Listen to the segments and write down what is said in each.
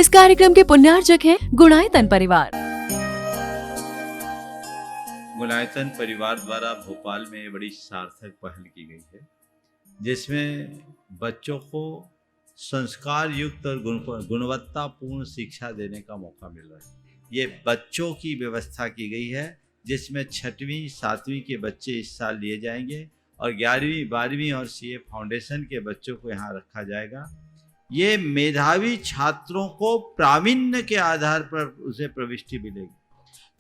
इस कार्यक्रम के पुण्यार्चक हैं गुणायतन परिवार। गुणायतन परिवार द्वारा भोपाल में बड़ी सार्थक पहल की गई है, जिसमें बच्चों को संस्कार युक्त और गुणवत्तापूर्ण शिक्षा देने का मौका मिल रहा है। ये बच्चों की व्यवस्था की गई है, जिसमें 6वीं 7वीं के बच्चे इस साल लिए जाएंगे और 11वीं 12वीं और सीए फाउंडेशन के बच्चों को यहाँ रखा जाएगा। ये मेधावी छात्रों को प्रावीण्य के आधार पर उसे प्रविष्टि मिलेगी।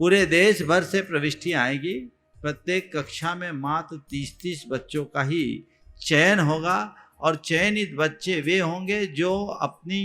पूरे देश भर से प्रविष्टियाँ आएगी। प्रत्येक कक्षा में मात्र 30-30 बच्चों का ही चयन होगा और चयनित बच्चे वे होंगे जो अपनी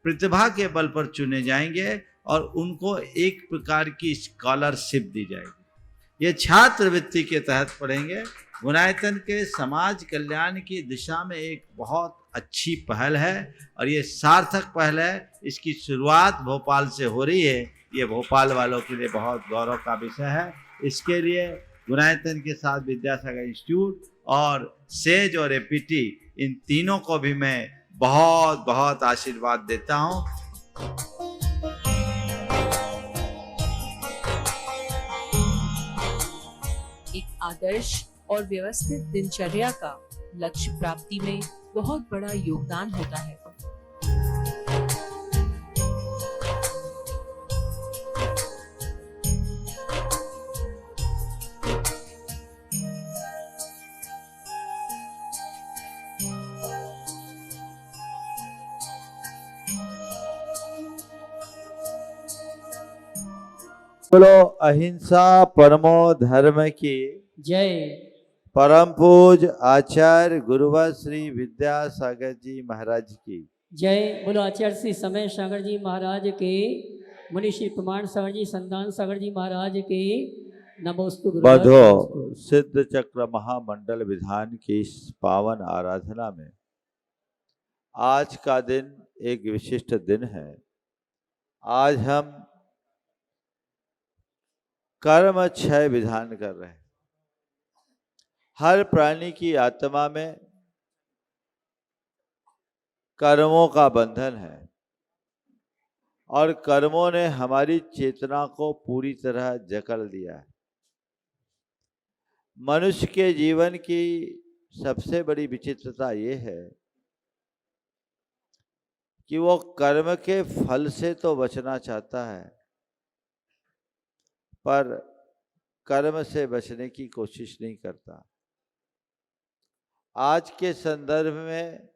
प्रतिभा के बल पर चुने जाएंगे और उनको एक प्रकार की स्कॉलरशिप दी जाएगी। ये छात्रवृत्ति के तहत पढ़ेंगे। गुणायतन के समाज कल्याण की दिशा में एक बहुत अच्छी पहल है और ये सार्थक पहल है। इसकी शुरुआत भोपाल से हो रही है। ये भोपाल वालों के लिए बहुत गौरव का विषय है। इसके लिए गुणायतन के साथ विद्यासागर इंस्टीट्यूट और सेज और एपीटी, इन तीनों को भी मैं बहुत बहुत आशीर्वाद देता हूँ। एक आदर्श और व्यवस्थित दिनचर्या का लक्ष्य प्राप्ति में बहुत बड़ा योगदान होता है। बोलो अहिंसा परमो धर्म की जय। परम पूज आचार्य गुरुवर श्री विद्यासागर जी महाराज की जय। बोलो आचार्य श्री समय सागर जी महाराज के, मुनि श्री प्रमाण सागर जी, संतान सागर जी महाराज के नमोस्तु। बधो सिद्ध चक्र महामंडल विधान की इस पावन आराधना में आज का दिन एक विशिष्ट दिन है। आज हम कर्म क्षय विधान कर रहे हैं। हर प्राणी की आत्मा में कर्मों का बंधन है और कर्मों ने हमारी चेतना को पूरी तरह जकड़ दिया है। मनुष्य के जीवन की सबसे बड़ी विचित्रता ये है कि वो कर्म के फल से तो बचना चाहता है, पर कर्म से बचने की कोशिश नहीं करता। आज के संदर्भ में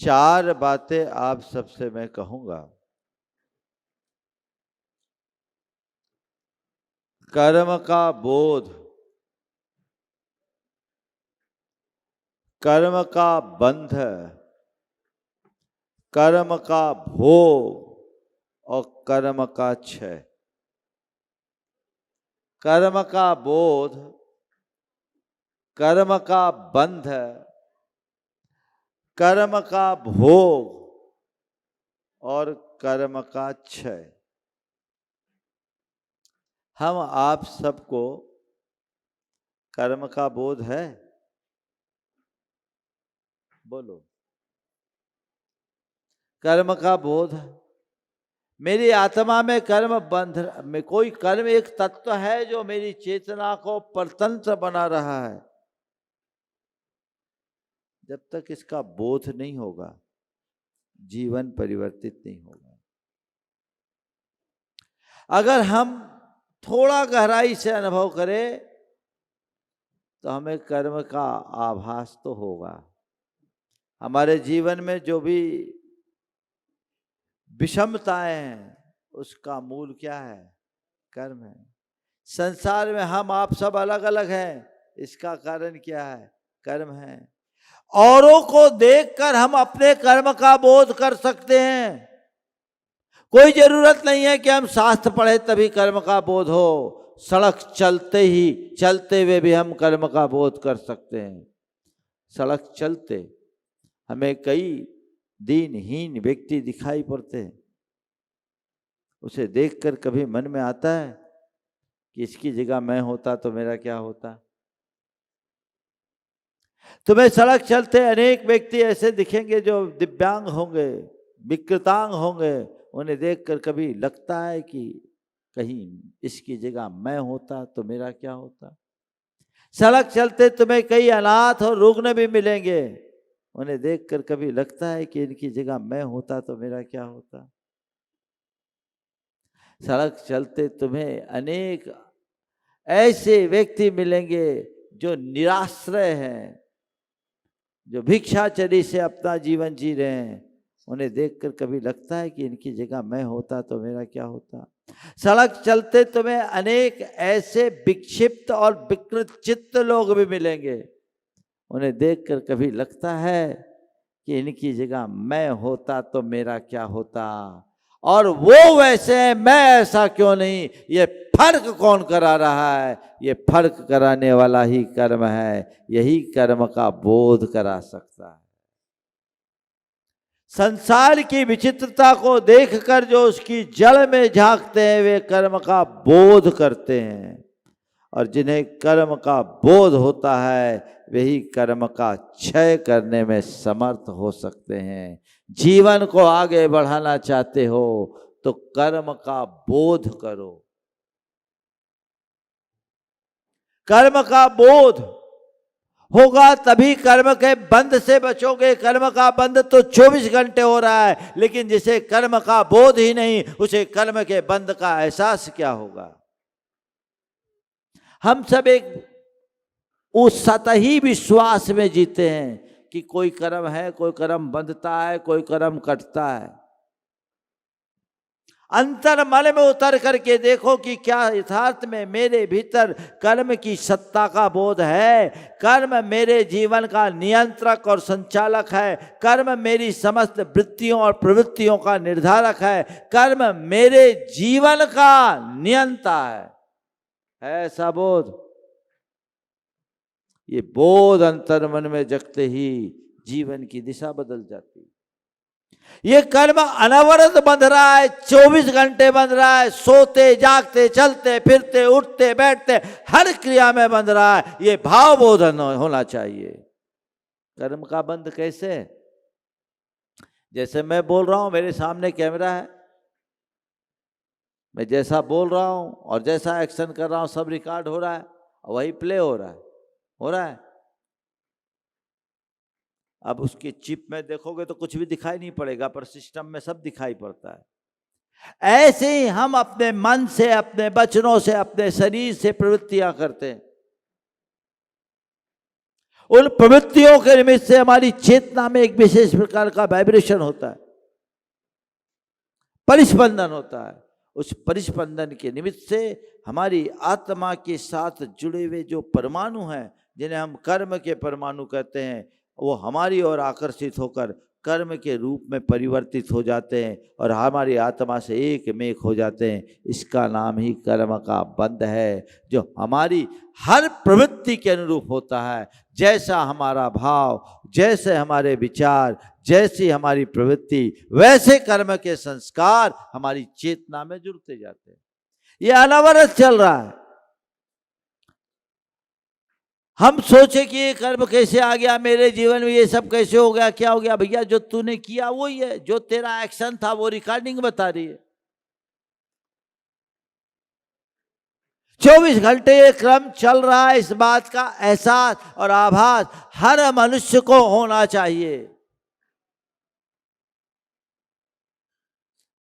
4 बातें आप सबसे मैं कहूंगा। कर्म का बोध, कर्म का बंध, कर्म का भोग और कर्म का क्षय। कर्म का बोध, कर्म का बंध, कर्म का भोग और कर्म का क्षय। हम आप सबको कर्म का बोध है? बोलो। कर्म का बोध, मेरी आत्मा में कर्म बंध में कोई कर्म एक तत्व है जो मेरी चेतना को परतंत्र बना रहा है। जब तक इसका बोध नहीं होगा, जीवन परिवर्तित नहीं होगा। अगर हम थोड़ा गहराई से अनुभव करें तो हमें कर्म का आभास तो होगा। हमारे जीवन में जो भी विषमताएं हैं, उसका मूल क्या है? कर्म है। संसार में हम आप सब अलग अलग हैं, इसका कारण क्या है? कर्म है। औरों को देखकर हम अपने कर्म का बोध कर सकते हैं। कोई जरूरत नहीं है कि हम शास्त्र पढ़े तभी कर्म का बोध हो। सड़क चलते हुए भी हम कर्म का बोध कर सकते हैं। सड़क चलते हमें कई दीनहीन व्यक्ति दिखाई पड़ते हैं। उसे देखकर कभी मन में आता है कि इसकी जगह मैं होता तो मेरा क्या होता? तुम्हें सड़क चलते अनेक व्यक्ति ऐसे दिखेंगे जो दिव्यांग होंगे, विकलांग होंगे। उन्हें देखकर कभी लगता है कि कहीं इसकी जगह मैं होता तो मेरा क्या होता। सड़क चलते तुम्हें कई अनाथ और रुग्ण भी मिलेंगे। उन्हें देखकर कभी लगता है कि इनकी जगह मैं होता तो मेरा क्या होता। सड़क चलते तुम्हें अनेक ऐसे व्यक्ति मिलेंगे जो निराश्रय हैं, जो भिक्षाचरी से अपना जीवन जी रहे हैं। उन्हें देखकर कभी लगता है कि इनकी जगह मैं होता तो मेरा क्या होता। सड़क चलते तुम्हें अनेक ऐसे विक्षिप्त और विकृत चित्त लोग भी मिलेंगे। उन्हें देखकर कभी लगता है कि इनकी जगह मैं होता तो मेरा क्या होता, और वो वैसे हैं, मैं ऐसा क्यों नहीं। ये फर्क कौन करा रहा है? ये फर्क कराने वाला ही कर्म है। यही कर्म का बोध करा सकता है। संसार की विचित्रता को देखकर जो उसकी जड़ में झांकते हैं वे कर्म का बोध करते हैं, और जिन्हें कर्म का बोध होता है वही कर्म का क्षय करने में समर्थ हो सकते हैं। जीवन को आगे बढ़ाना चाहते हो तो कर्म का बोध करो। कर्म का बोध होगा तभी कर्म के बंध से बचोगे। कर्म का बंध तो 24 घंटे हो रहा है, लेकिन जिसे कर्म का बोध ही नहीं उसे कर्म के बंध का एहसास क्या होगा। हम सब एक उस सतही विश्वास में जीते हैं कि कोई कर्म है, कोई कर्म बंधता है, कोई कर्म कटता है। अंतर मन में उतर करके देखो कि क्या यथार्थ में मेरे भीतर कर्म की सत्ता का बोध है। कर्म मेरे जीवन का नियंत्रक और संचालक है। कर्म मेरी समस्त वृत्तियों और प्रवृत्तियों का निर्धारक है। कर्म मेरे जीवन का नियंता है ऐसा बोध। ये बोध अंतर मन में जगते ही जीवन की दिशा बदल जाती है। ये कर्म अनवरत बंध रहा है, 24 घंटे बंध रहा है। सोते जागते चलते फिरते उठते बैठते हर क्रिया में बंध रहा है। ये भाव बोधन होना चाहिए। कर्म का बंध कैसे? जैसे मैं बोल रहा हूं, मेरे सामने कैमरा है, मैं जैसा बोल रहा हूं और जैसा एक्शन कर रहा हूं सब रिकॉर्ड हो रहा है, वही प्ले हो रहा है। अब उसके चिप में देखोगे तो कुछ भी दिखाई नहीं पड़ेगा, पर सिस्टम में सब दिखाई पड़ता है। ऐसे ही हम अपने मन से, अपने वचनों से, अपने शरीर से प्रवृत्तियां करते हैं। उन प्रवृत्तियों के निमित्त से हमारी चेतना में एक विशेष प्रकार का वाइब्रेशन होता है, परिस्पंदन होता है। उस परिस्पंदन के निमित्त से हमारी आत्मा के साथ जुड़े हुए जो परमाणु हैं, जिन्हें हम कर्म के परमाणु कहते हैं, वो हमारी ओर आकर्षित होकर कर्म के रूप में परिवर्तित हो जाते हैं और हमारी आत्मा से एक में हो जाते हैं। इसका नाम ही कर्म का बंध है, जो हमारी हर प्रवृत्ति के अनुरूप होता है। जैसा हमारा भाव, जैसे हमारे विचार, जैसी हमारी प्रवृत्ति, वैसे कर्म के संस्कार हमारी चेतना में जुड़ते जाते हैं। ये अनवरत चल रहा है। हम सोचे कि ये कर्म कैसे आ गया मेरे जीवन में, ये सब कैसे हो गया, क्या हो गया। भैया जो तूने किया वही है, जो तेरा एक्शन था वो रिकॉर्डिंग बता रही है। 24 घंटे ये क्रम चल रहा है। इस बात का एहसास और आभास हर मनुष्य को होना चाहिए।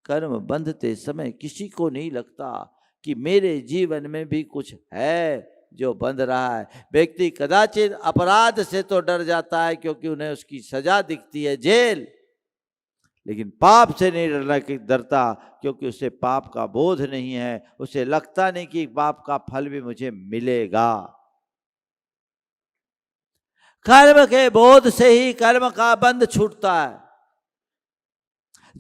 कर्म बंधते समय किसी को नहीं लगता कि मेरे जीवन में भी कुछ है जो बंध रहा है। व्यक्ति कदाचित अपराध से तो डर जाता है क्योंकि उन्हें उसकी सजा दिखती है, जेल, लेकिन पाप से नहीं डरता क्योंकि उसे पाप का बोध नहीं है। उसे लगता नहीं कि पाप का फल भी मुझे मिलेगा। कर्म के बोध से ही कर्म का बंध छूटता है।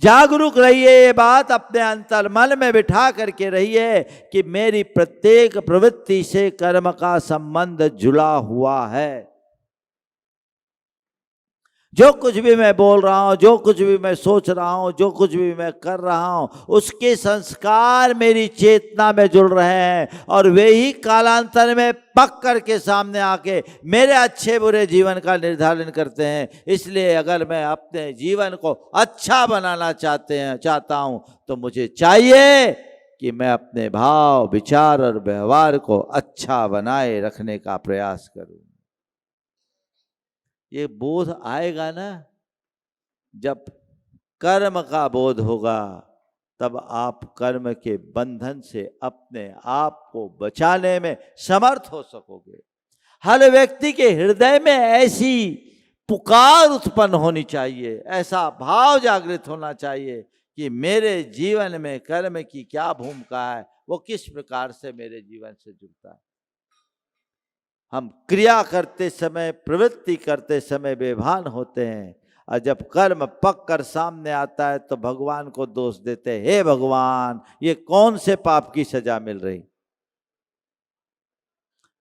जागरूक रहिए, ये बात अपने अंतर मन में बिठा करके रहिए कि मेरी प्रत्येक प्रवृत्ति से कर्म का संबंध जुड़ा हुआ है। जो कुछ भी मैं बोल रहा हूँ, जो कुछ भी मैं सोच रहा हूँ, जो कुछ भी मैं कर रहा हूँ, उसके संस्कार मेरी चेतना में जुड़ रहे हैं और वे ही कालांतर में पक करके सामने आके मेरे अच्छे बुरे जीवन का निर्धारण करते हैं। इसलिए अगर मैं अपने जीवन को अच्छा बनाना चाहता हूँ तो मुझे चाहिए कि मैं अपने भाव, विचार और व्यवहार को अच्छा बनाए रखने का प्रयास करूं। ये बोध आएगा ना, जब कर्म का बोध होगा तब आप कर्म के बंधन से अपने आप को बचाने में समर्थ हो सकोगे। हर व्यक्ति के हृदय में ऐसी पुकार उत्पन्न होनी चाहिए, ऐसा भाव जागृत होना चाहिए कि मेरे जीवन में कर्म की क्या भूमिका है, वो किस प्रकार से मेरे जीवन से जुड़ता है। हम क्रिया करते समय, प्रवृत्ति करते समय बेभान होते हैं और जब कर्म पक कर सामने आता है तो भगवान को दोष देते हैं, हे भगवान ये कौन से पाप की सजा मिल रही।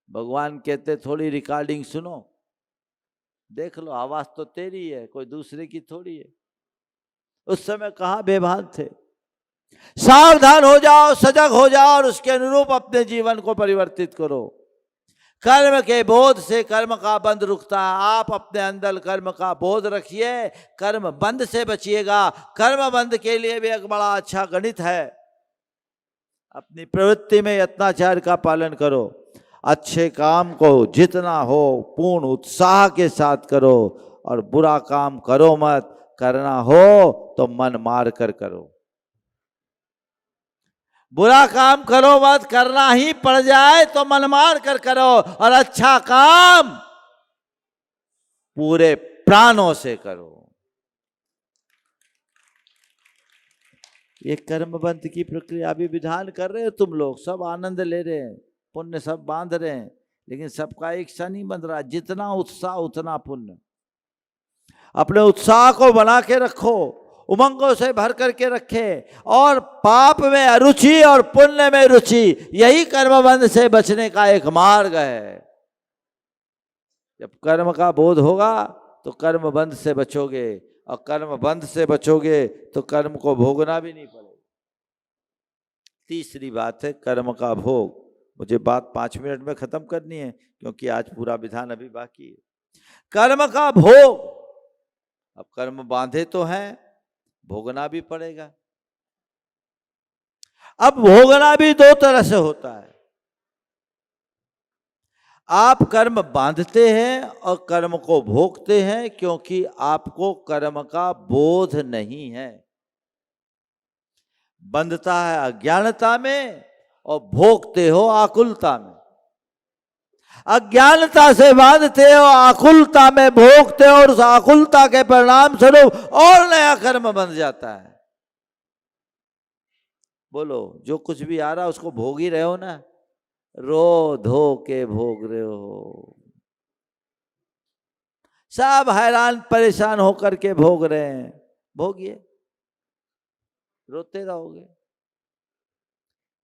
भगवान कहते थोड़ी रिकॉर्डिंग सुनो, देख लो, आवाज तो तेरी है, कोई दूसरे की थोड़ी है। उस समय कहाँ बेभान थे। सावधान हो जाओ, सजग हो जाओ और उसके अनुरूप अपने जीवन को परिवर्तित करो। कर्म के बोध से कर्म का बंध रुकता है। आप अपने अंदर कर्म का बोध रखिए, कर्म बंध से बचिएगा। कर्म बंध के लिए भी एक बड़ा अच्छा गणित है। अपनी प्रवृत्ति में यत्नाचार का पालन करो, अच्छे काम को जितना हो पूर्ण उत्साह के साथ करो और बुरा काम करो मत। करना हो तो मन मार कर करो, बुरा काम करो मत, करना ही पड़ जाए तो मन मार कर करो और अच्छा काम पूरे प्राणों से करो। ये कर्मबंध की प्रक्रिया अभी विधान कर रहे हो तुम लोग, सब आनंद ले रहे हैं, पुण्य सब बांध रहे हैं, लेकिन सबका एक सा नहीं बंध रहा। जितना उत्साह उतना पुण्य। अपने उत्साह को बना के रखो, उमंगों से भर करके रखे और पाप में अरुचि और पुण्य में रुचि, यही कर्मबंध से बचने का एक मार्ग है। जब कर्म का बोध होगा तो कर्मबंध से बचोगे और कर्मबंध से बचोगे तो कर्म को भोगना भी नहीं पड़ेगा। तीसरी बात है कर्म का भोग। मुझे बात 5 मिनट में खत्म करनी है क्योंकि आज पूरा विधान अभी बाकी है। कर्म का भोग, अब कर्म बांधे तो हैं, भोगना भी पड़ेगा। अब भोगना भी 2 तरह से होता है। आप कर्म बांधते हैं और कर्म को भोगते हैं क्योंकि आपको कर्म का बोध नहीं है। बंधता है अज्ञानता में और भोगते हो आकुलता में। अज्ञानता से बांधते हो, आकुलता में भोगते हो और उस आकुलता के परिणाम स्वरूप और नया कर्म बन जाता है। बोलो, जो कुछ भी आ रहा है उसको भोग ही रहे हो ना, रो धो के भोग रहे हो। सब हैरान परेशान होकर के भोग रहे हैं, भोगिए, रोते रहोगे।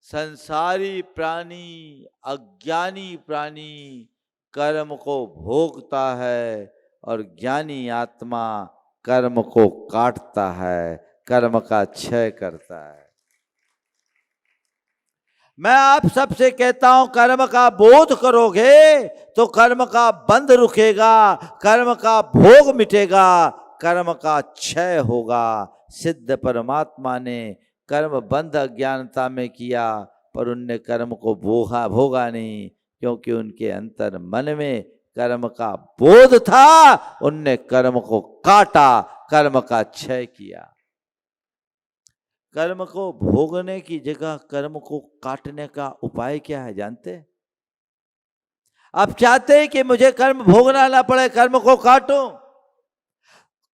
संसारी प्राणी, अज्ञानी प्राणी कर्म को भोगता है और ज्ञानी आत्मा कर्म को काटता है, कर्म का क्षय करता है। मैं आप सबसे कहता हूं, कर्म का बोध करोगे तो कर्म का बंध रुकेगा, कर्म का भोग मिटेगा, कर्म का क्षय होगा। सिद्ध परमात्मा ने कर्म बंध अज्ञानता में किया पर उनने कर्म को भोगा नहीं, क्योंकि उनके अंतर मन में कर्म का बोध था। उनने कर्म को काटा, कर्म का क्षय किया। कर्म को भोगने की जगह कर्म को काटने का उपाय क्या है जानते? आप चाहते हैं कि मुझे कर्म भोगना ना पड़े, कर्म को काटूं।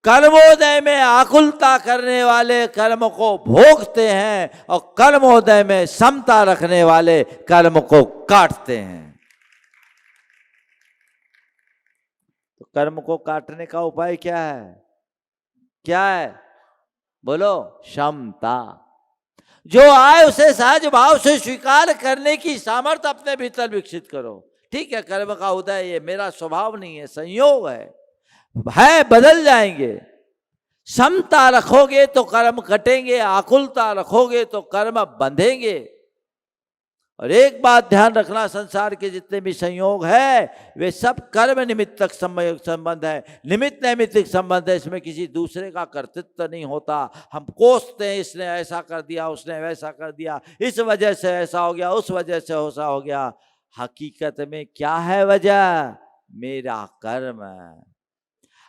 कर्मोदय में आकुलता करने वाले कर्म को भोगते हैं और कर्मोदय में समता रखने वाले कर्म को काटते हैं। तो कर्म को काटने का उपाय क्या है? क्या है? बोलो, क्षमता। जो आए उसे सहज भाव से स्वीकार करने की सामर्थ्य अपने भीतर विकसित करो। ठीक है, कर्म का उदय ये मेरा स्वभाव नहीं है, संयोग है। है बदल जाएंगे। समता रखोगे तो कर्म कटेंगे, आकुलता रखोगे तो कर्म बंधेंगे। और एक बात ध्यान रखना, संसार के जितने भी संयोग है वे सब कर्म निमित्तक संबंध है, निमित्त नैमित्तिक संबंध है। इसमें किसी दूसरे का कर्तृत्व नहीं होता। हम कोसते हैं, इसने ऐसा कर दिया, उसने वैसा कर दिया, इस वजह से ऐसा हो गया, उस वजह से ऐसा हो गया। हकीकत में क्या है वजह? मेरा कर्म।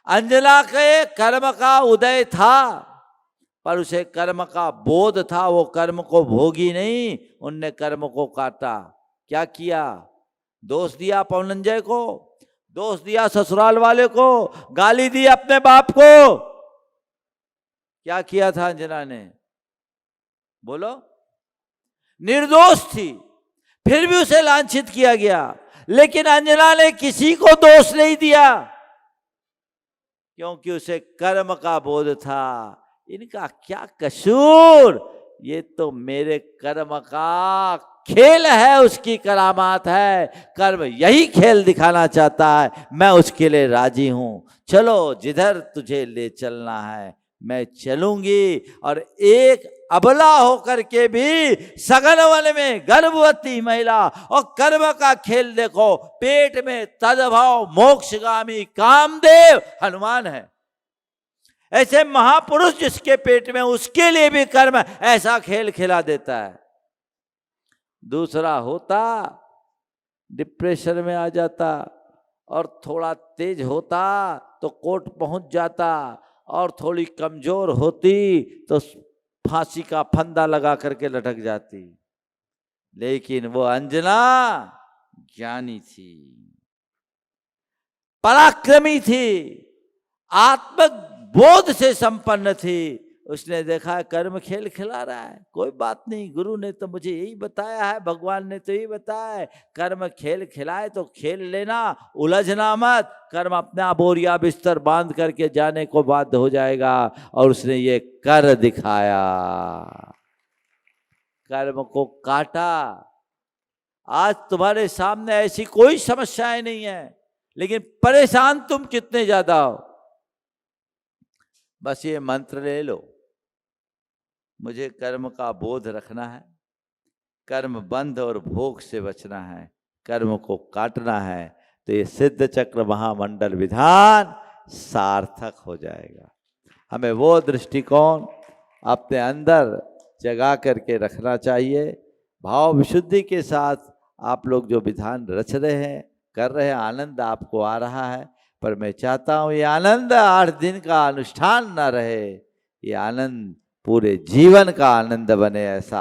अंजना के कर्म का उदय था, पर उसे कर्म का बोध था, वो कर्म को भोगी नहीं, उनने कर्म को काटा। क्या किया? दोष दिया पवनंजय को, दोष दिया ससुराल वाले को, गाली दी अपने बाप को। क्या किया था अंजना ने? बोलो। निर्दोष थी, फिर भी उसे लांछित किया गया, लेकिन अंजना ने किसी को दोष नहीं दिया, क्योंकि उसे कर्म का बोध था। इनका क्या कसूर, ये तो मेरे कर्म का खेल है, उसकी करामात है। कर्म यही खेल दिखाना चाहता है, मैं उसके लिए राजी हूं। चलो जिधर तुझे ले चलना है मैं चलूंगी। और एक अबला होकर के भी सघन वन में गर्भवती महिला, और कर्म का खेल देखो, पेट में तदभाव मोक्षगामी कामदेव हनुमान है। ऐसे महापुरुष जिसके पेट में, उसके लिए भी कर्म ऐसा खेल खिला देता है। दूसरा होता डिप्रेशन में आ जाता, और थोड़ा तेज होता तो कोर्ट पहुंच जाता, और थोड़ी कमजोर होती तो फांसी का फंदा लगा करके लटक जाती। लेकिन वो अंजना ज्ञानी थी, पराक्रमी थी, आत्मबोध से संपन्न थी। उसने देखा कर्म खेल खिला रहा है, कोई बात नहीं, गुरु ने तो मुझे यही बताया है, भगवान ने तो यही बताया है, कर्म खेल खिलाए तो खेल लेना, उलझना मत। कर्म अपना बोरिया बिस्तर बांध करके जाने को बाध्य हो जाएगा। और उसने ये कर दिखाया, कर्म को काटा। आज तुम्हारे सामने ऐसी कोई समस्याएं नहीं है, लेकिन परेशान तुम कितने ज्यादा हो। बस ये मंत्र ले लो, मुझे कर्म का बोध रखना है, कर्म बंध और भोग से बचना है, कर्म को काटना है, तो ये सिद्ध चक्र महामंडल विधान सार्थक हो जाएगा। हमें वो दृष्टिकोण अपने अंदर जगा करके रखना चाहिए। भाव विशुद्धि के साथ आप लोग जो विधान रच रहे हैं, कर रहे हैं, आनंद आपको आ रहा है, पर मैं चाहता हूँ ये आनंद 8 दिन का अनुष्ठान न रहे, ये आनंद पूरे जीवन का आनंद बने, ऐसा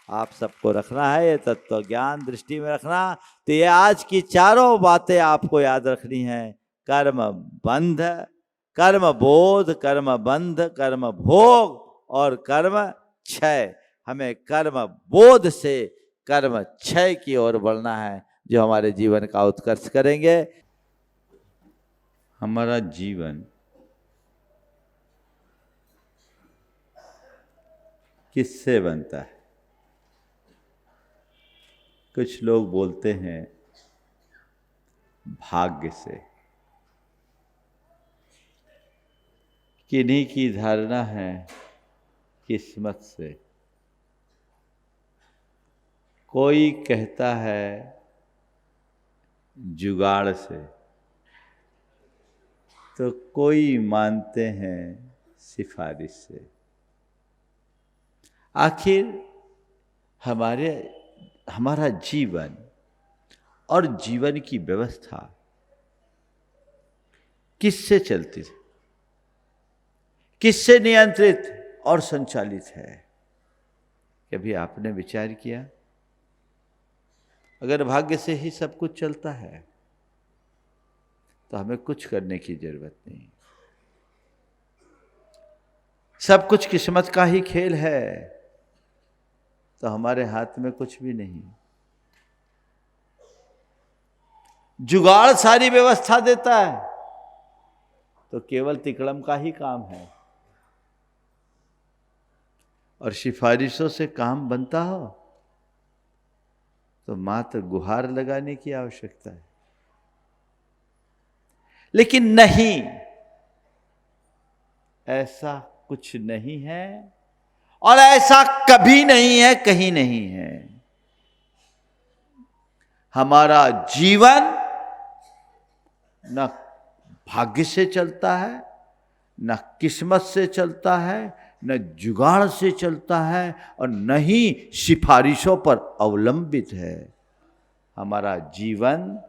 आप सबको रखना है। ये तत्व ज्ञान दृष्टि में रखना। तो ये आज की चारों बातें आपको याद रखनी है। कर्म बंध, कर्म बोध, कर्म बंध, कर्म भोग और कर्म क्षय। हमें कर्म बोध से कर्म क्षय की ओर बढ़ना है, जो हमारे जीवन का उत्कर्ष करेंगे। हमारा जीवन किससे बनता है? कुछ लोग बोलते हैं भाग्य से, किन्हीं की धारणा है किस्मत से, कोई कहता है जुगाड़ से, तो कोई मानते हैं सिफारिश से। आखिर हमारा जीवन और जीवन की व्यवस्था किससे चलती है, किससे नियंत्रित और संचालित है? कभी आपने विचार किया? अगर भाग्य से ही सब कुछ चलता है तो हमें कुछ करने की जरूरत नहीं। सब कुछ किस्मत का ही खेल है, तो हमारे हाथ में कुछ भी नहीं। जुगाड़ सारी व्यवस्था देता है, तो केवल तिकड़म का ही काम है। और सिफारिशों से काम बनता हो तो मात्र गुहार लगाने की आवश्यकता है। लेकिन नहीं, ऐसा कुछ नहीं है और ऐसा कभी नहीं है, कहीं नहीं है। हमारा जीवन न भाग्य से चलता है, न किस्मत से चलता है, न जुगाड़ से चलता है और न ही सिफारिशों पर अवलंबित है। हमारा जीवन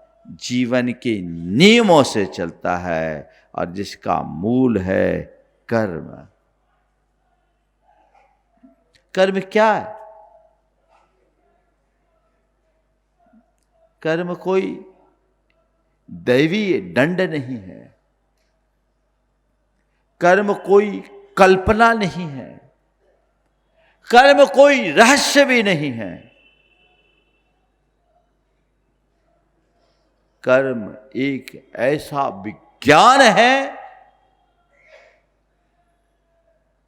जीवन के नियमों से चलता है और जिसका मूल है कर्म। कर्म क्या है? कर्म कोई दैवी दंड नहीं है, कर्म कोई कल्पना नहीं है, कर्म कोई रहस्य भी नहीं है। कर्म एक ऐसा विज्ञान है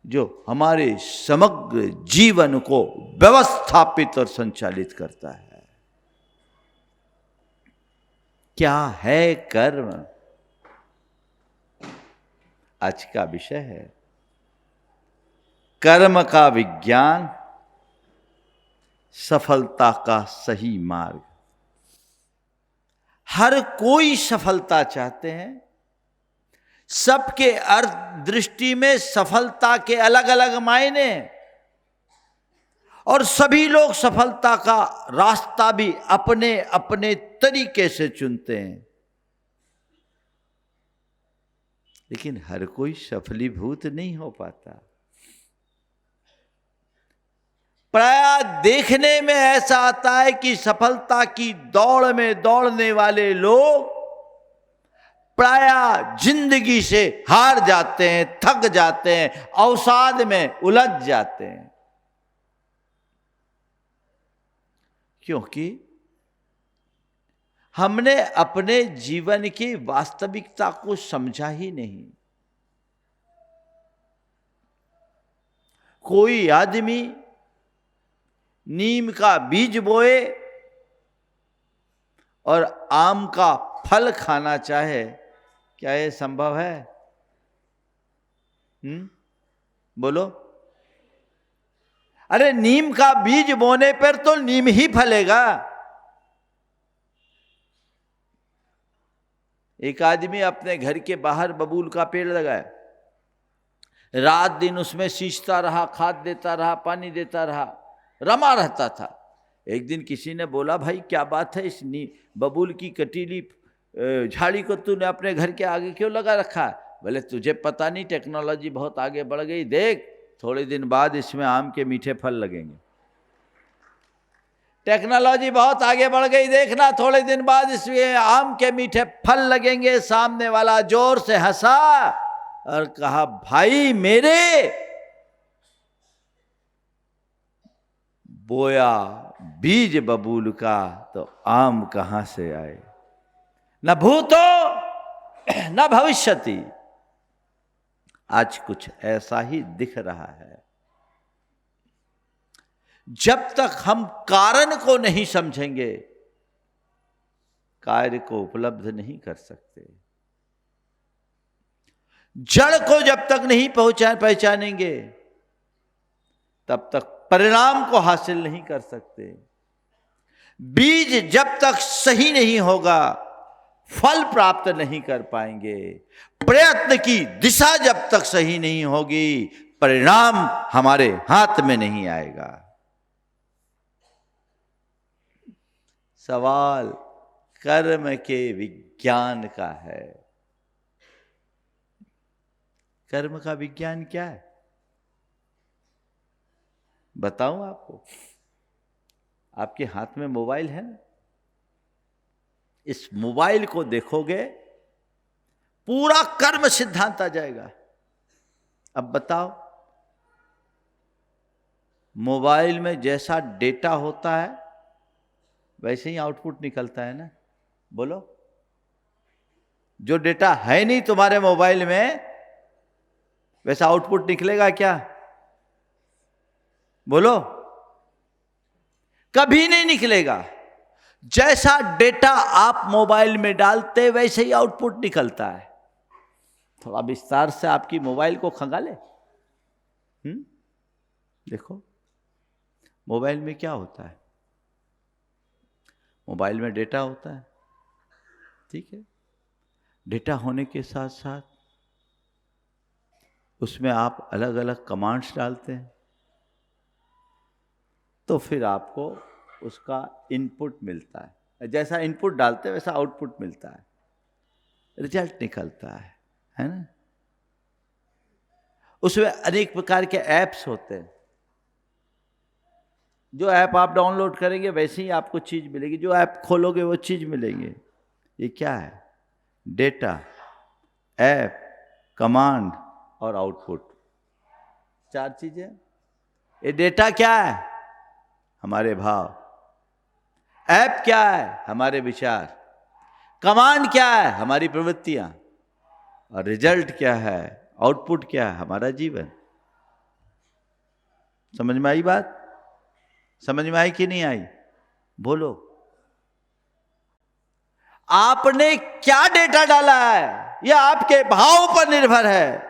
जो हमारे समग्र जीवन को व्यवस्थापित और संचालित करता है। क्या है कर्म? आज का विषय है कर्म का विज्ञान, सफलता का सही मार्ग। हर कोई सफलता चाहते हैं, सबके अर्थ दृष्टि में सफलता के अलग अलग मायने और सभी लोग सफलता का रास्ता भी अपने अपने तरीके से चुनते हैं, लेकिन हर कोई सफलीभूत नहीं हो पाता। प्राय देखने में ऐसा आता है कि सफलता की दौड़ में दौड़ने वाले लोग प्राय जिंदगी से हार जाते हैं, थक जाते हैं, अवसाद में उलझ जाते हैं, क्योंकि हमने अपने जीवन की वास्तविकता को समझा ही नहीं। कोई आदमी नीम का बीज बोए और आम का फल खाना चाहे, क्या ये संभव है? बोलो। अरे नीम का बीज बोने पर तो नीम ही फलेगा। एक आदमी अपने घर के बाहर बबूल का पेड़ लगाया, रात दिन उसमें सींचता रहा, खाद देता रहा, पानी देता रहा, रमा रहता था। एक दिन किसी ने बोला, भाई क्या बात है, इस बबूल की कटीली झाड़ी को तूने अपने घर के आगे क्यों लगा रखा है? बोले तुझे पता नहीं, टेक्नोलॉजी बहुत आगे बढ़ गई, देख थोड़े दिन बाद इसमें आम के मीठे फल लगेंगे। टेक्नोलॉजी बहुत आगे बढ़ गई, देखना थोड़े दिन बाद इसमें आम के मीठे फल लगेंगे। सामने वाला जोर से हंसा और कहा, भाई मेरे बोया बीज बबूल का तो आम कहां से आए? न भूतो न भविष्यति। आज कुछ ऐसा ही दिख रहा है। जब तक हम कारण को नहीं समझेंगे, कार्य को उपलब्ध नहीं कर सकते। जड़ को जब तक नहीं पहचानेंगे, तब तक परिणाम को हासिल नहीं कर सकते। बीज जब तक सही नहीं होगा, फल प्राप्त नहीं कर पाएंगे। प्रयत्न की दिशा जब तक सही नहीं होगी, परिणाम हमारे हाथ में नहीं आएगा। सवाल कर्म के विज्ञान का है। कर्म का विज्ञान क्या है बताऊं आपको? आपके हाथ में मोबाइल है ना, इस मोबाइल को देखोगे पूरा कर्म सिद्धांत आ जाएगा। अब बताओ, मोबाइल में जैसा डेटा होता है वैसे ही आउटपुट निकलता है ना? बोलो। जो डेटा है नहीं तुम्हारे मोबाइल में, वैसा आउटपुट निकलेगा क्या? बोलो। कभी नहीं निकलेगा। जैसा डेटा आप मोबाइल में डालते वैसे ही आउटपुट निकलता है। थोड़ा विस्तार से आपकी मोबाइल को खंगाले। देखो मोबाइल में क्या होता है। मोबाइल में डेटा होता है, ठीक है। डेटा होने के साथ साथ उसमें आप अलग अलग कमांड्स डालते हैं, तो फिर आपको उसका इनपुट मिलता है। जैसा इनपुट डालते हैं वैसा आउटपुट मिलता है, रिजल्ट निकलता है ना। उसमें अनेक प्रकार के ऐप्स होते हैं। जो ऐप आप डाउनलोड करेंगे वैसे ही आपको चीज मिलेगी, जो ऐप खोलोगे वो चीज मिलेंगे। ये क्या है? डेटा, ऐप, कमांड और आउटपुट, 4 चीजें। ये डेटा क्या है? हमारे भाव। ऐप क्या है? हमारे विचार। कमांड क्या है? हमारी प्रवृत्तियां। और रिजल्ट क्या है, आउटपुट क्या है? हमारा जीवन। समझ में आई बात? समझ में आई कि नहीं आई? बोलो। आपने क्या डेटा डाला है यह आपके भाव पर निर्भर है।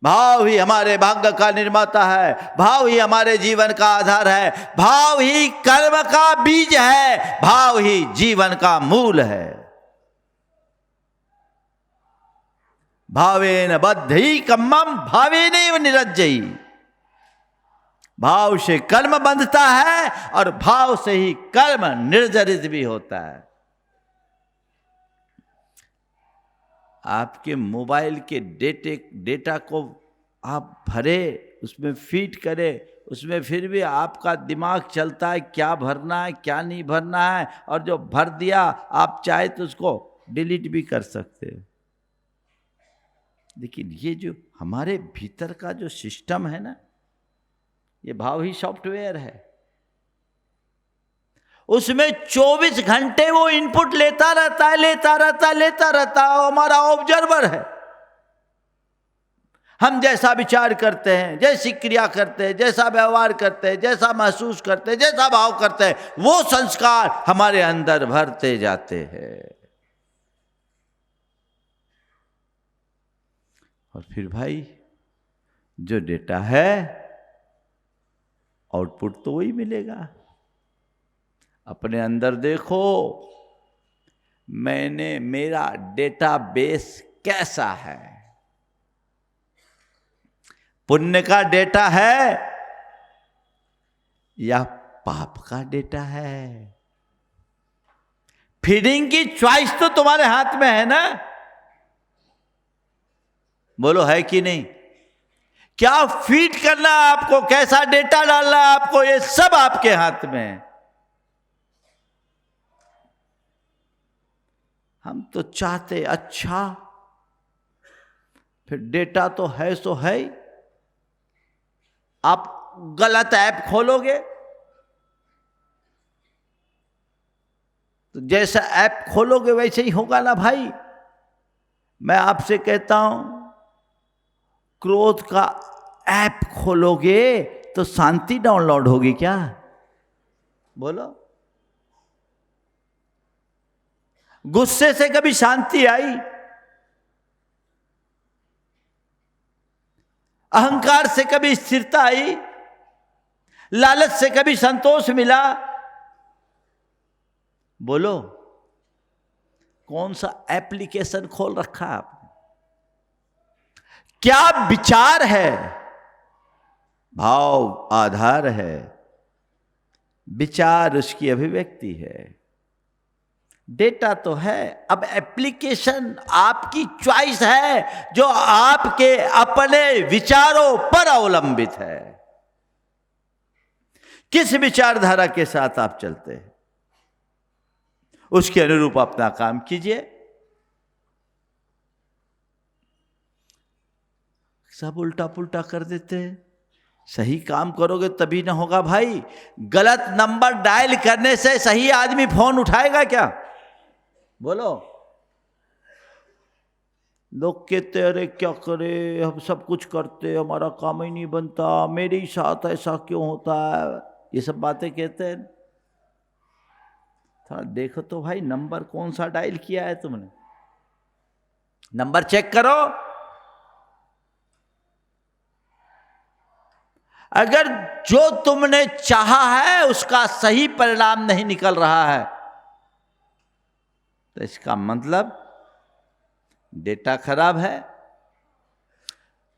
भाव ही हमारे भाग्य का निर्माता है, भाव ही हमारे जीवन का आधार है, भाव ही कर्म का बीज है, भाव ही जीवन का मूल है। भावेन बद्धि कम्मम भावेनैव निरज्जयी। भाव से कर्म बंधता है और भाव से ही कर्म निर्जरित भी होता है। आपके मोबाइल के डेटा को आप भरे, उसमें फीड करें, उसमें फिर भी आपका दिमाग चलता है क्या भरना है क्या नहीं भरना है, और जो भर दिया आप चाहे तो उसको डिलीट भी कर सकते हैं। लेकिन ये जो हमारे भीतर का जो सिस्टम है ना, ये भाव ही सॉफ्टवेयर है। उसमें 24 घंटे वो इनपुट लेता रहता है। वो हमारा ऑब्जर्वर है। हम जैसा विचार करते हैं, जैसी क्रिया करते हैं, जैसा व्यवहार करते हैं, जैसा महसूस करते हैं, जैसा भाव करते हैं, वो संस्कार हमारे अंदर भरते जाते हैं। और फिर भाई जो डेटा है, आउटपुट तो वही मिलेगा। अपने अंदर देखो, मेरा डेटाबेस कैसा है। पुण्य का डेटा है या पाप का डेटा है? फीडिंग की चॉइस तो तुम्हारे हाथ में है ना। बोलो है कि नहीं? क्या फीड करना है आपको, कैसा डेटा डालना है आपको, ये सब आपके हाथ में है। हम तो चाहते अच्छा, फिर डेटा तो है सो है। आप गलत ऐप खोलोगे तो जैसा ऐप खोलोगे वैसे ही होगा ना भाई। मैं आपसे कहता हूं, क्रोध का ऐप खोलोगे तो शांति डाउनलोड होगी क्या? बोलो। गुस्से से कभी शांति आई? अहंकार से कभी स्थिरता आई? लालच से कभी संतोष मिला? बोलो। कौन सा एप्लीकेशन खोल रखा है आपने? क्या विचार है? भाव आधार है, विचार उसकी अभिव्यक्ति है। डेटा तो है, अब एप्लीकेशन आपकी चॉइस है जो आपके अपने विचारों पर अवलंबित है। किस विचारधारा के साथ आप चलते हैं उसके अनुरूप अपना काम कीजिए। सब उल्टा पुल्टा कर देते हैं। सही काम करोगे तभी ना होगा भाई। गलत नंबर डायल करने से सही आदमी फोन उठाएगा क्या? बोलो। लोग कहते अरे क्या करे, हम सब कुछ करते, हमारा काम ही नहीं बनता, मेरे ही साथ ऐसा क्यों होता है, ये सब बातें कहते हैं। थोड़ा देखो तो भाई, नंबर कौन सा डायल किया है तुमने? नंबर चेक करो। अगर जो तुमने चाहा है उसका सही परिणाम नहीं निकल रहा है तो इसका मतलब डेटा खराब है,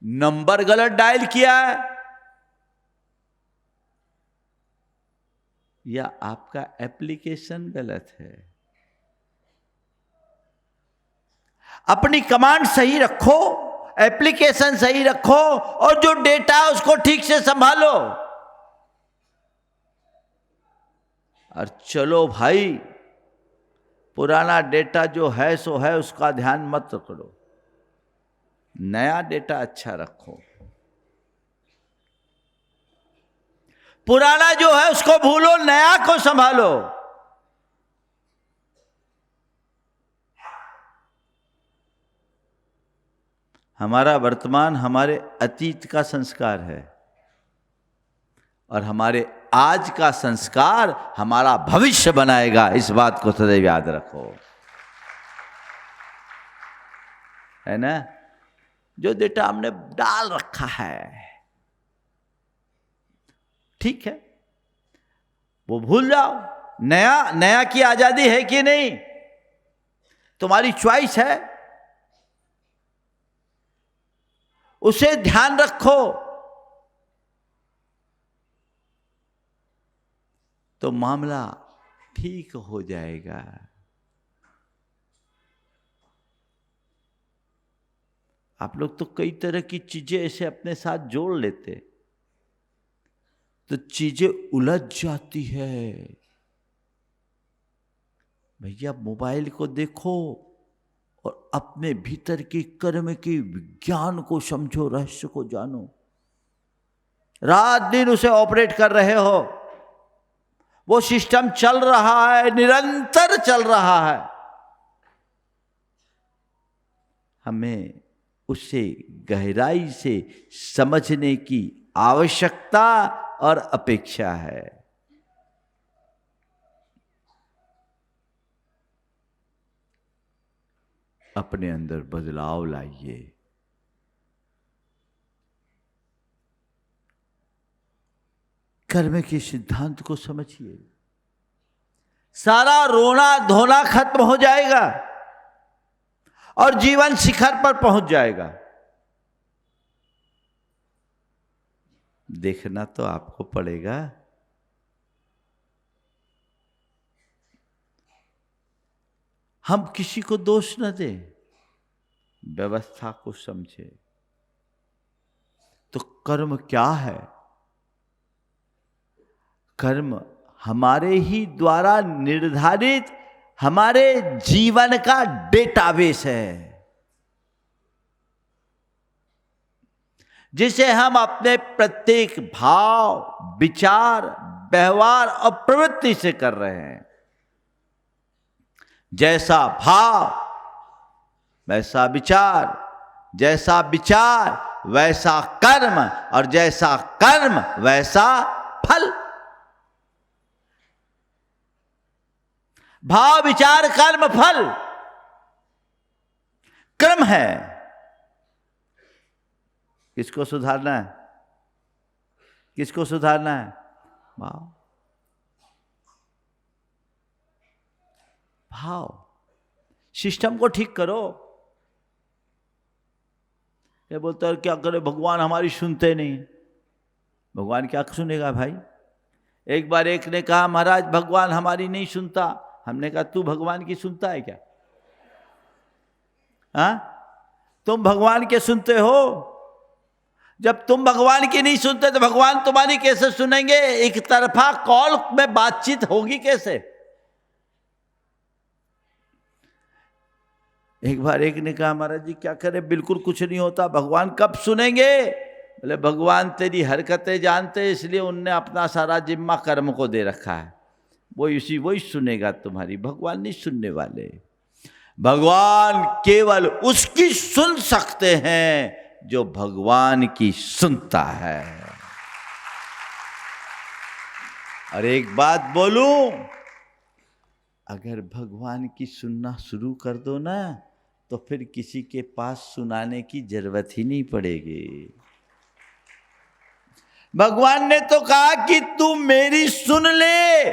नंबर गलत डायल किया है, या आपका एप्लीकेशन गलत है। अपनी कमांड सही रखो, एप्लीकेशन सही रखो, और जो डेटा है उसको ठीक से संभालो। और चलो भाई, पुराना डेटा जो है सो है, उसका ध्यान मत करो, नया डेटा अच्छा रखो। पुराना जो है उसको भूलो, नया को संभालो। हमारा वर्तमान हमारे अतीत का संस्कार है, और हमारे आज का संस्कार हमारा भविष्य बनाएगा। इस बात को सदैव याद रखो, है ना। जो डेटा हमने डाल रखा है ठीक है, वो भूल जाओ। नया की आजादी है कि नहीं, तुम्हारी चॉइस है, उसे ध्यान रखो तो मामला ठीक हो जाएगा। आप लोग तो कई तरह की चीजें ऐसे अपने साथ जोड़ लेते तो चीजें उलझ जाती है। भैया मोबाइल को देखो और अपने भीतर के कर्म के विज्ञान को समझो, रहस्य को जानो। रात दिन उसे ऑपरेट कर रहे हो, वो सिस्टम चल रहा है, निरंतर चल रहा है। हमें उसे गहराई से समझने की आवश्यकता और अपेक्षा है। अपने अंदर बदलाव लाइए। कर्म के सिद्धांत को समझिए, सारा रोना धोना खत्म हो जाएगा और जीवन शिखर पर पहुंच जाएगा। देखना तो आपको पड़ेगा। हम किसी को दोष न दें, व्यवस्था को समझे। तो कर्म क्या है? कर्म हमारे ही द्वारा निर्धारित हमारे जीवन का डेटाबेस है, जिसे हम अपने प्रत्येक भाव, विचार, व्यवहार और प्रवृत्ति से कर रहे हैं। जैसा भाव वैसा विचार, जैसा विचार वैसा कर्म, और जैसा कर्म वैसा फल। भाव, विचार, कर्म, फल क्रम है। किसको सुधारना है? किसको सुधारना है? भाव। भाव सिस्टम को ठीक करो। ये बोलते हैं क्या करे, भगवान हमारी सुनते नहीं। भगवान क्या सुनेगा भाई? एक बार एक ने कहा महाराज भगवान हमारी नहीं सुनता। हमने कहा तू भगवान की सुनता है क्या? हाँ, तुम भगवान के सुनते हो? जब तुम भगवान की नहीं सुनते तो भगवान तुम्हारी कैसे सुनेंगे? एक तरफा कॉल में बातचीत होगी कैसे? एक बार एक ने कहा महाराज जी क्या करें, बिल्कुल कुछ नहीं होता, भगवान कब सुनेंगे? बोले भगवान तेरी हरकतें जानते, इसलिए उनने अपना सारा जिम्मा कर्म को दे रखा है, वही सुनेगा तुम्हारी। भगवान नहीं सुनने वाले। भगवान केवल उसकी सुन सकते हैं जो भगवान की सुनता है। और एक बात बोलूं, अगर भगवान की सुनना शुरू कर दो ना तो फिर किसी के पास सुनाने की जरूरत ही नहीं पड़ेगी। भगवान ने तो कहा कि तू मेरी सुन ले,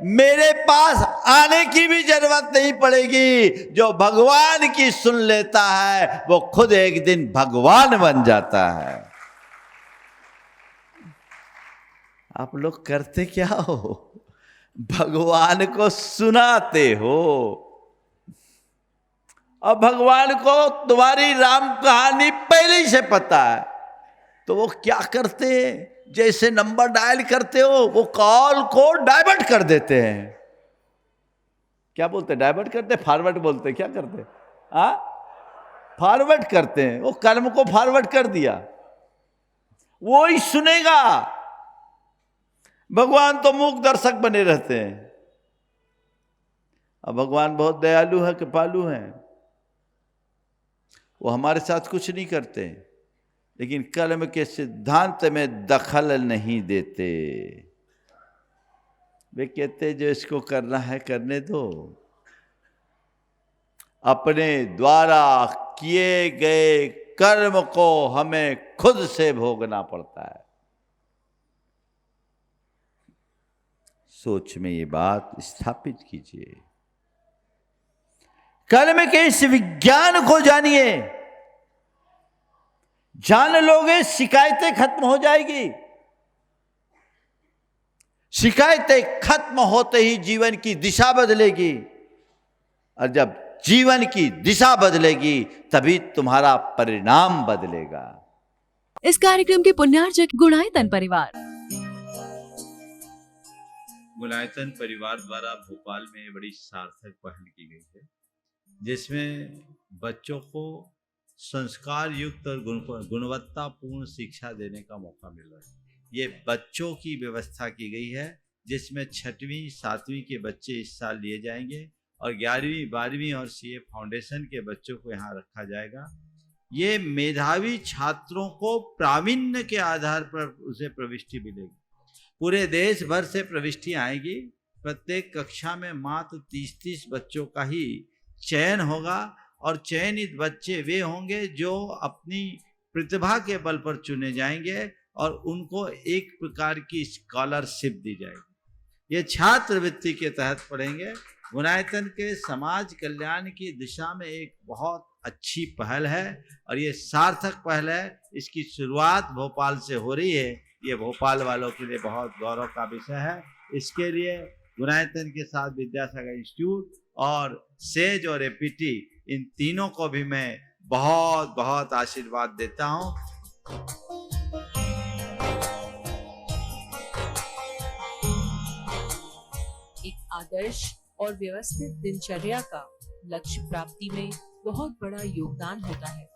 मेरे पास आने की भी जरूरत नहीं पड़ेगी। जो भगवान की सुन लेता है वो खुद एक दिन भगवान बन जाता है। आप लोग करते क्या हो? भगवान को सुनाते हो। और भगवान को तुम्हारी राम कहानी पहले से पता है, तो वो क्या करते हैं? जैसे नंबर डायल करते हो वो कॉल को डाइवर्ट कर देते हैं। क्या बोलते हैं? डाइवर्ट करते हैं, फॉरवर्ड बोलते हैं, क्या करते हैं? हाँ, फॉरवर्ड करते हैं। वो कर्म को फॉरवर्ड कर दिया, वो ही सुनेगा। भगवान तो मूक दर्शक बने रहते हैं। अब भगवान बहुत दयालु है, कृपालु हैं। वो हमारे साथ कुछ नहीं करते, लेकिन कर्म के सिद्धांत में दखल नहीं देते। वे कहते जो इसको करना है करने दो। अपने द्वारा किए गए कर्म को हमें खुद से भोगना पड़ता है। सोच में ये बात स्थापित कीजिए। कर्म के इस विज्ञान को जानिए। जान लोगे शिकायतें खत्म हो जाएगी। शिकायतें खत्म होते ही जीवन की दिशा बदलेगी, और जब जीवन की दिशा बदलेगी तभी तुम्हारा परिणाम बदलेगा। इस कार्यक्रम के पुण्यार्जक गुणायतन परिवार। गुणायतन परिवार द्वारा भोपाल में बड़ी सार्थक पहल की गई है, जिसमें बच्चों को संस्कार युक्त और गुणवत्तापूर्ण शिक्षा देने का मौका मिल रहा है। ये बच्चों की व्यवस्था की गई है, जिसमें 6वीं 7वीं के बच्चे इस साल लिए जाएंगे और 11वीं 12वीं और सीए फाउंडेशन के बच्चों को यहाँ रखा जाएगा। ये मेधावी छात्रों को प्रावीण्य के आधार पर उसे प्रविष्टि मिलेगी। पूरे देश भर से प्रविष्टि आएगी। प्रत्येक कक्षा में मात्र 30-30 बच्चों का ही चयन होगा, और चयनित बच्चे वे होंगे जो अपनी प्रतिभा के बल पर चुने जाएंगे और उनको एक प्रकार की स्कॉलरशिप दी जाएगी। ये छात्रवृत्ति के तहत पढ़ेंगे। गुणायतन के समाज कल्याण की दिशा में एक बहुत अच्छी पहल है, और ये सार्थक पहल है। इसकी शुरुआत भोपाल से हो रही है। ये भोपाल वालों के लिए बहुत गौरव का विषय है। इसके लिए गुणायतन के साथ विद्यासागर इंस्टीट्यूट और सेज और एपीटी, इन तीनों को भी मैं बहुत बहुत आशीर्वाद देता हूँ। एक आदर्श और व्यवस्थित दिनचर्या का लक्ष्य प्राप्ति में बहुत बड़ा योगदान होता है।